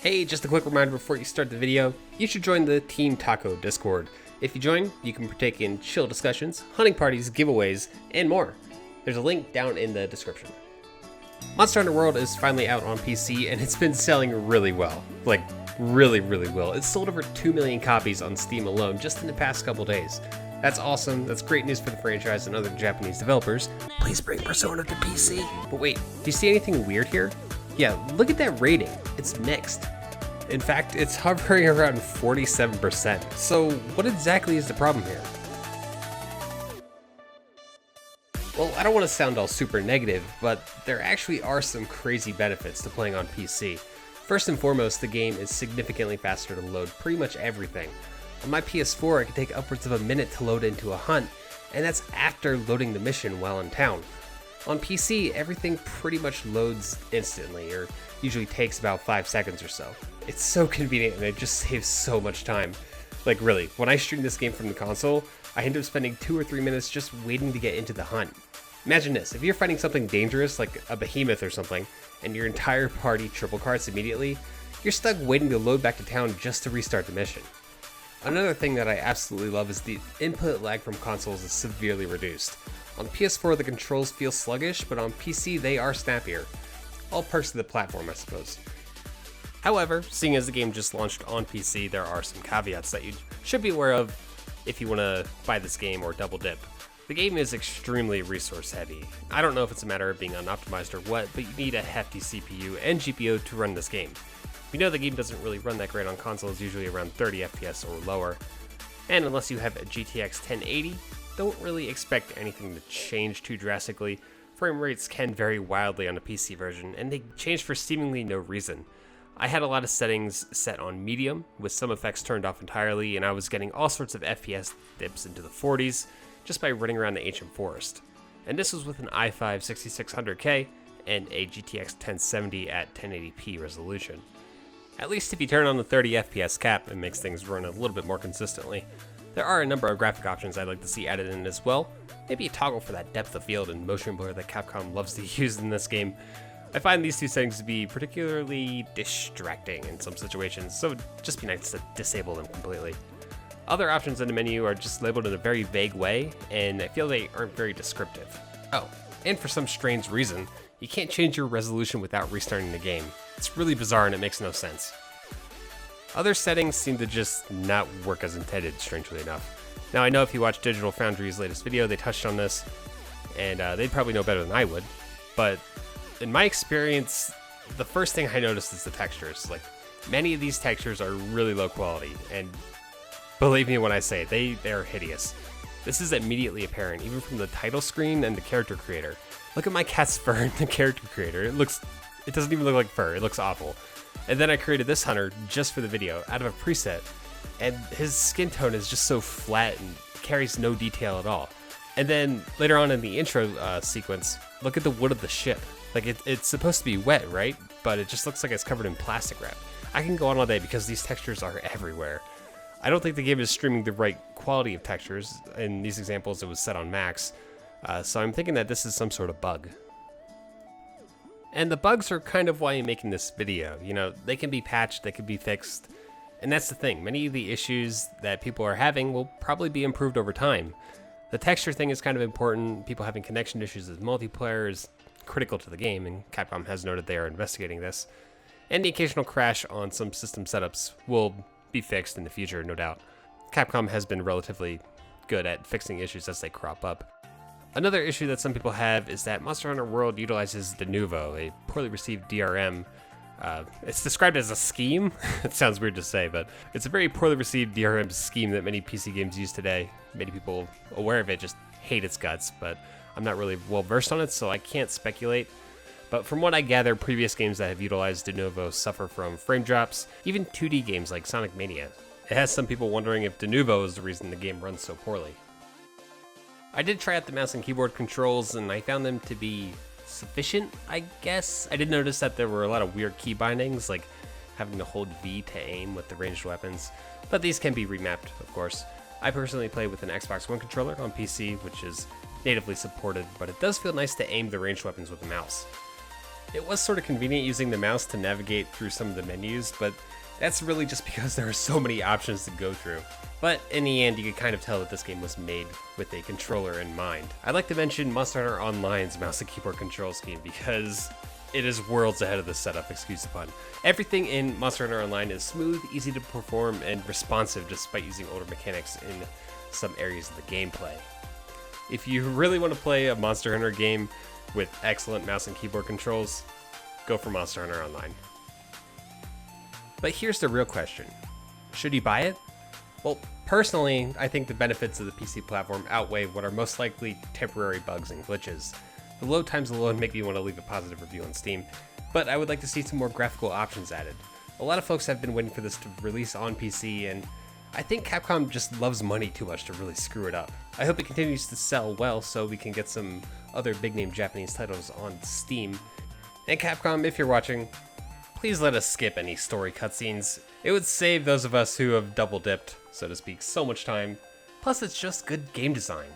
Hey, just a quick reminder before you start the video, you should join the Team Taco Discord. If you join, you can partake in chill discussions, hunting parties, giveaways, and more. There's a link down in the description. Monster Hunter World is finally out on PC and it's been selling really well. Like, really well. It's sold over 2 million copies on Steam alone just in the past couple days. That's awesome, that's great news for the franchise and other Japanese developers. Please bring Persona to PC. But wait, do you see anything weird here? Yeah, look at that rating. It's mixed. In fact, it's hovering around 47%. So what exactly is the problem here? Well, I don't want to sound all super negative, but there actually are some crazy benefits to playing on PC. First and foremost, the game is significantly faster to load pretty much everything. On my PS4, it can take upwards of a minute to load into a hunt, and that's after loading the mission while in town. On PC, everything pretty much loads instantly, or usually takes about 5 seconds or so. It's so convenient and it just saves so much time. Like really, when I stream this game from the console, I end up spending 2 or 3 minutes just waiting to get into the hunt. Imagine this, if you're fighting something dangerous like a behemoth or something, and your entire party triple carts immediately, you're stuck waiting to load back to town just to restart the mission. Another thing that I absolutely love is the input lag from consoles is severely reduced. On PS4 the controls feel sluggish, but on PC they are snappier. All perks of the platform, I suppose. However, seeing as the game just launched on PC, there are some caveats that you should be aware of if you want to buy this game or double dip. The game is extremely resource heavy. I don't know if it's a matter of being unoptimized or what, but you need a hefty CPU and GPU to run this game. We know the game doesn't really run that great on consoles, usually around 30 FPS or lower, and unless you have a GTX 1080, don't really expect anything to change too drastically. Frame rates can vary wildly on a PC version, and they change for seemingly no reason. I had a lot of settings set on medium, with some effects turned off entirely, and I was getting all sorts of FPS dips into the 40s just by running around the ancient forest. And this was with an i5 6600K and a GTX 1070 at 1080p resolution. At least if you turn on the 30 FPS cap, it makes things run a little bit more consistently. There are a number of graphic options I'd like to see added in as well. Maybe a toggle for that depth of field and motion blur that Capcom loves to use in this game. I find these two settings to be particularly distracting in some situations, so it'd just be nice to disable them completely. Other options in the menu are just labeled in a very vague way, and I feel they aren't very descriptive. Oh, and for some strange reason, you can't change your resolution without restarting the game. It's really bizarre and it makes no sense. Other settings seem to just not work as intended, strangely enough. Now I know if you watch Digital Foundry's latest video, they touched on this, and they'd probably know better than I would, but in my experience, the first thing I noticed is the textures. Like, many of these textures are really low quality, and believe me when I say it, they're hideous. This is immediately apparent, even from the title screen and the character creator. Look at my cat's fur in the character creator. It doesn't even look like fur, it looks awful. And then I created this hunter just for the video, out of a preset, and his skin tone is just so flat and carries no detail at all. And then later on in the intro sequence, look at the wood of the ship. Like, it's supposed to be wet, right? But it just looks like it's covered in plastic wrap. I can go on all day because these textures are everywhere. I don't think the game is streaming the right quality of textures. In these examples, it was set on max. So I'm thinking that this is some sort of bug. And the bugs are kind of why I'm making this video. You know, they can be patched, they can be fixed. And that's the thing, many of the issues that people are having will probably be improved over time. The texture thing is kind of important. People having connection issues with multiplayer is critical to the game, and Capcom has noted they are investigating this. And the occasional crash on some system setups will be fixed in the future, no doubt. Capcom has been relatively good at fixing issues as they crop up. Another issue that some people have is that Monster Hunter World utilizes Denuvo, a poorly received DRM. It's described as a scheme. It sounds weird to say, but it's a very poorly received DRM scheme that many PC games use today. Many people aware of it just hate its guts, but I'm not really well versed on it, so I can't speculate. But from what I gather, previous games that have utilized Denuvo suffer from frame drops, even 2D games like Sonic Mania. It has some people wondering if Denuvo is the reason the game runs so poorly. I did try out the mouse and keyboard controls, and I found them to be sufficient, I guess. I did notice that there were a lot of weird key bindings, like having to hold V to aim with the ranged weapons, but these can be remapped, of course. I personally play with an Xbox One controller on PC, which is natively supported, but it does feel nice to aim the ranged weapons with the mouse. It was sort of convenient using the mouse to navigate through some of the menus, but that's really just because there are so many options to go through. But in the end, you can kind of tell that this game was made with a controller in mind. I'd like to mention Monster Hunter Online's mouse and keyboard control scheme because it is worlds ahead of the setup, excuse the pun. Everything in Monster Hunter Online is smooth, easy to perform, and responsive despite using older mechanics in some areas of the gameplay. If you really want to play a Monster Hunter game with excellent mouse and keyboard controls, go for Monster Hunter Online. But here's the real question. Should you buy it? Well, personally, I think the benefits of the PC platform outweigh what are most likely temporary bugs and glitches. The load times alone make me want to leave a positive review on Steam, but I would like to see some more graphical options added. A lot of folks have been waiting for this to release on PC, and I think Capcom just loves money too much to really screw it up. I hope it continues to sell well so we can get some other big-name Japanese titles on Steam. And Capcom, if you're watching, please let us skip any story cutscenes. It would save those of us who have double-dipped, so to speak, so much time. Plus, it's just good game design.